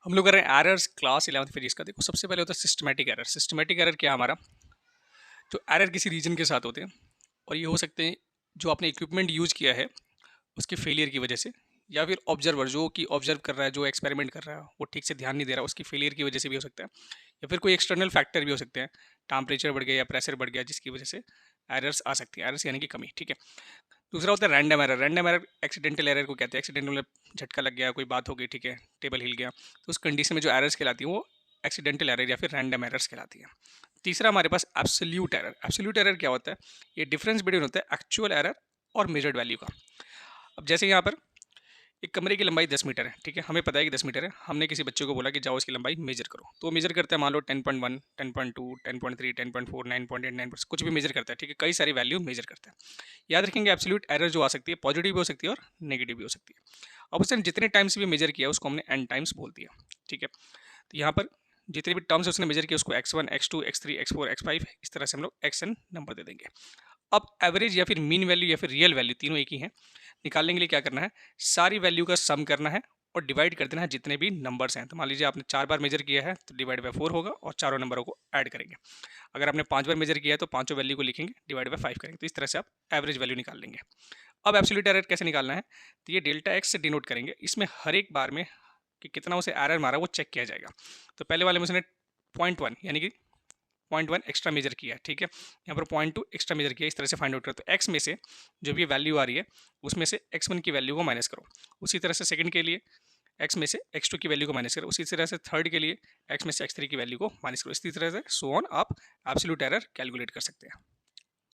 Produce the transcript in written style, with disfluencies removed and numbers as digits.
हम लोग कर रहे हैं एरर्स क्लास 11th फिजिक्स का। देखो सबसे पहले होता है सिस्टमैटिक एरर। सिस्टमैटिक एरर क्या है हमारा, जो एरर किसी रीजन के साथ होते हैं और ये हो सकते हैं जो आपने इक्विपमेंट यूज़ किया है उसके फेलियर की वजह से, या फिर ऑब्जर्वर जो कि ऑब्जर्व कर रहा है, जो एक्सपेरिमेंट कर रहा है वो ठीक से ध्यान नहीं दे रहा, उसकी फेलियर की वजह से भी हो सकता है, या फिर कोई एक्सटर्नल फैक्टर भी हो सकते हैं, टेम्परेचर बढ़ गया या प्रेशर बढ़ गया, जिसकी वजह से एरर्स आ सकती हैं। एरर्स यानी कि कमी, ठीक है। दूसरा होता है random error. Random error accidental error को कहते हैं। एक्सीडेंटल मतलब झटका लग गया, कोई बात हो गई, ठीक है, टेबल हिल गया, तो उस कंडीशन में जो एरर्स कहलाती है वो एक्सीडेंटल एरर या फिर रैंडम एरर्स कहलाती है। तीसरा हमारे पास एब्सोल्यूट एरर। एब्सोल्यूट एरर क्या होता है, ये डिफरेंस बिटवीन होता है एक्चुअल एरर और मेजर्ड वैल्यू का। अब जैसे यहाँ पर एक कमरे की लंबाई 10 मीटर है, ठीक है, हमें पता है कि 10 मीटर है, हमने किसी बच्चे को बोला कि जाओ इसकी लंबाई मेजर करो, तो वो मेजर करता है, मान लो 10.1, 10.2, 10.3, 10.4, 9.8, 9, कुछ भी मेजर करता है, ठीक है, कई सारी वैल्यू मेजर करता है। याद रखेंगे एब्सोल्यूट एरर जो आ सकती है पॉजिटिव भी हो सकती है और नेगेटिव भी हो सकती है। अब उसने जितने टाइम्स भी मेजर किया उसको हमने n टाइम्स बोल दिया, ठीक है। तो यहाँ पर जितने भी टर्म्स उसने मेजर किया उसको x1, x2, x3, x4, x5, इस तरह से हम लोग xn नंबर दे देंगे। अब एवरेज या फिर मीन वैल्यू या फिर रियल वैल्यू तीनों एक ही हैं, निकालने के लिए क्या करना है, सारी वैल्यू का सम करना है और डिवाइड कर देना है जितने भी नंबर्स हैं। तो मान लीजिए आपने 4 बार मेजर किया है तो डिवाइड बाय 4 होगा और चारों नंबरों को ऐड करेंगे। अगर आपने 5 बार मेजर किया है तो पांचों वैल्यू को लिखेंगे, डिवाइड बाय 5 करेंगे, तो इस तरह से आप एवरेज वैल्यू निकाल लेंगे। अब एब्सोल्यूट एरर कैसे निकालना है, तो ये डेल्टा एक्स से डिनोट करेंगे। इसमें हर एक बार में कि कितना उसे एरर मारा वो चेक किया जाएगा। तो पहले वाले में उसने 0.1 यानी कि 0.1 एक्स्ट्रा मेजर किया है, ठीक है, यहाँ पर 0.2 एक्स्ट्रा मेजर किया, इस तरह से फाइंड आउट करो। तो x में से जो भी वैल्यू आ रही है उसमें से x1 की वैल्यू को माइनस करो, उसी तरह से सेकंड के लिए x में से x2 की वैल्यू को माइनस करो, उसी तरह से थर्ड के लिए x में से x3 की वैल्यू को माइनस करो। इसी तरह से सो ऑन आप एब्सोल्यूट एरर कैलकुलेट कर सकते हैं।